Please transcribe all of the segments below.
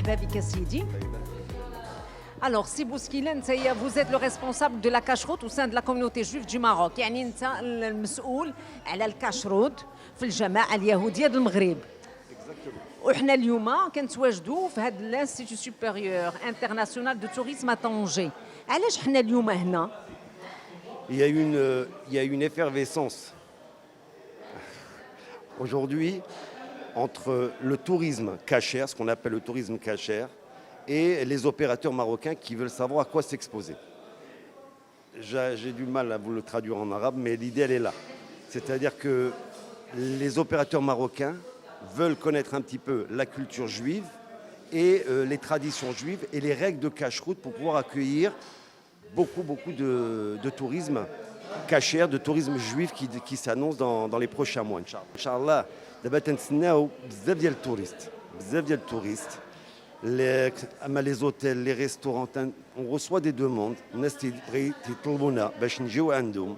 مرحبا بك يا سيدي. Alors, si Bouskila, vous êtes le responsable de la cacheroute au sein de la communauté juive du Maroc. يعني أنت المسؤول على الكاشروت في الجماعة اليهودية المغرب. وإحنا اليوم كنتواجدوا في هذا l'Institut supérieur international de tourisme à Tanger. علاش حنا اليوم هنا؟ Il y a une effervescence aujourd'hui entre le tourisme kasher, ce qu'on appelle le tourisme kasher, et les opérateurs marocains qui veulent savoir à quoi s'exposer. J'ai du mal à vous le traduire en arabe, mais l'idée, elle est là. C'est-à-dire que les opérateurs marocains veulent connaître un petit peu la culture juive et les traditions juives et les règles de cacheroute pour pouvoir accueillir beaucoup de tourisme kasher, de tourisme juif qui s'annonce dans les prochains mois. Inch'Allah, d'abord, nous بزاف ديال التوريست les hôtels, les restaurants, on reçoit des demandes. الناس تيطلبونا باش نجيو عندهم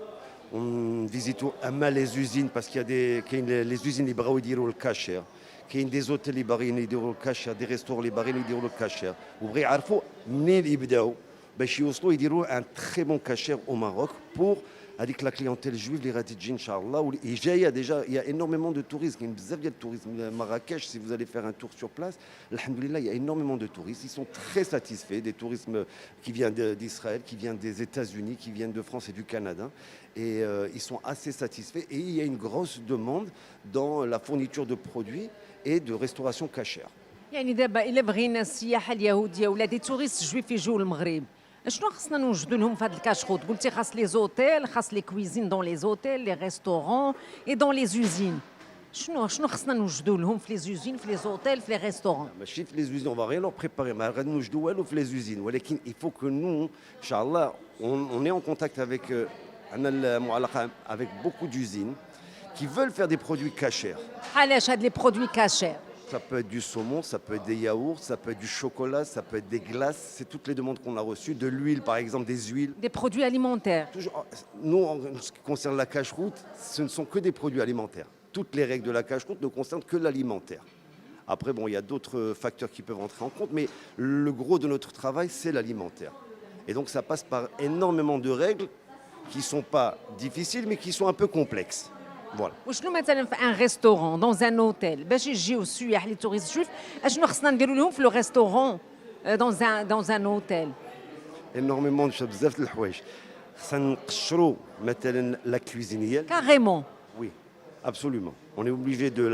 ونفيزيتو اما les usines parce qu'il y a les usines اللي بغاو يديروا الكاشير. كاين des hôtels اللي باغيين يديروا الكاشير, des restaurants اللي باغيين يديروا الكاشير وبغي يعرفوا منين يبداو باش يوصلوا يديروا un très bon cachère au Maroc pour avec la clientèle juive اللي غادي تجي ان شاء الله. جايه déjà il y a énormément de touristes, كاين بزاف ديال التوريزم. Marrakech, si vous allez faire un tour sur place, alhamdoulilah, il y a énormément de touristes, ils sont très satisfaits des tourismes qui viennent d'Israël, qui viennent des États-Unis, qui viennent de France et du Canada, et ils sont assez satisfaits, et il y a une grosse demande dans la fourniture de produits et de restauration cachère. يعني دابا إلا بغينا السياحة اليهودية ولا دي توريست جويف يجوا للمغرب، شنو خصنا نوجدوا لهم في هذا الكاشروت؟ قلتي خاص لي زوتيل، خاص لي كويزين دون لي زوتيل، لي ريستورون اي دون لي زوزين. شنو خصنا نوجدوا لهم في لي زوزين، في لي زوتيل، في لي ريستورون؟ ماشي في لي زوزين, on va rien leur préparer, ما غادي نوجدوا والو في لي زوزين, ولكن il faut que nous, inchallah, on est en contact avec عندنا المعلقة avec beaucoup d'usines qui veulent faire des produits cachers. علاش هاد لي برودوي كاشير؟ Ça peut être du saumon, ça peut être des yaourts, ça peut être du chocolat, ça peut être des glaces. C'est toutes les demandes qu'on a reçues. De l'huile, par exemple, des huiles. Des produits alimentaires. Toujours, nous, en ce qui concerne la cacheroute, ce ne sont que des produits alimentaires. Toutes les règles de la cacheroute ne concernent que l'alimentaire. Après, bon, il y a d'autres facteurs qui peuvent entrer en compte, mais le gros de notre travail, c'est l'alimentaire. Et donc, ça passe par énormément de règles qui ne sont pas difficiles, mais qui sont un peu complexes. Voilà. وشنو مثلا في ان ريستورون دون ان اوتيل باش يجيو السياح لي توريست جويف، اشنو خصنا نديروا لهم في لو ريستورون دون ان اوتيل؟ énormément de بزاف د الحوايج. خصنا نقشروا مثلا لا كويزينيه. كاريمون. Oui, absolument. On est obligé de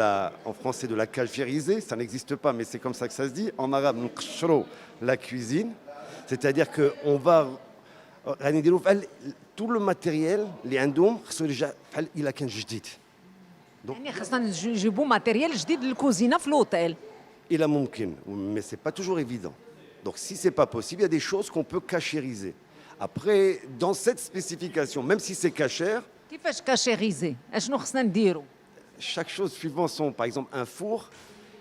en français de la calfériser, ça n'existe pas, mais c'est comme ça que ça se dit. En arabe, نقشروا la cuisine, c'est-à-dire que on va غادي نديروا tout le matériel اللي عندهم خصو يرجع بحال الا كان جديد. يعني خصنا نجيبوا ماتيريال جديد للكوزينه في لوطيل. إلا ممكن, mais c'est pas toujours évident. Donc si c'est pas possible, il y a des choses qu'on peut cachériser. Après, dans cette spécification, même si c'est cachère, كيفاش كاشيريزي؟ اشنو خصنا نديروا؟ chaque chose suivant son, par exemple un four,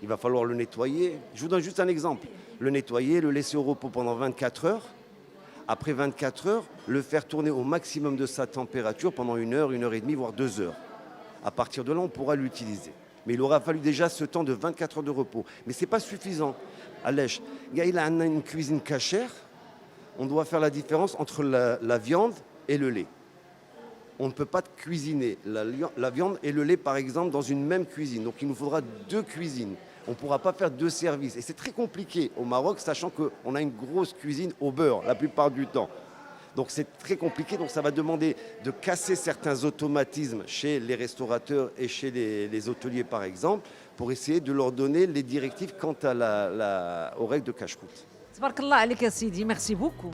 il va falloir le nettoyer. Je vous donne juste un exemple. Le nettoyer, le laisser au repos pendant 24 heures. Après 24 heures, le faire tourner au maximum de sa température pendant 1 heure et demie, voire 2 heures. À partir de là, on pourra l'utiliser. Mais il aura fallu déjà ce temps de 24 heures de repos. Mais ce n'est pas suffisant. Alèche, il a une cuisine cachère. On doit faire la différence entre la viande et le lait. On ne peut pas cuisiner la viande et le lait, par exemple, dans une même cuisine. Donc il nous faudra 2 cuisines. On ne pourra pas faire 2 services. Et c'est très compliqué au Maroc, sachant qu'on a une grosse cuisine au beurre la plupart du temps. Donc c'est très compliqué, donc ça va demander de casser certains automatismes chez les restaurateurs et chez les hôteliers, par exemple, pour essayer de leur donner les directives quant à aux règles de cacheroute. تبارك الله عليك يا سيدي، ميرسي بوكو.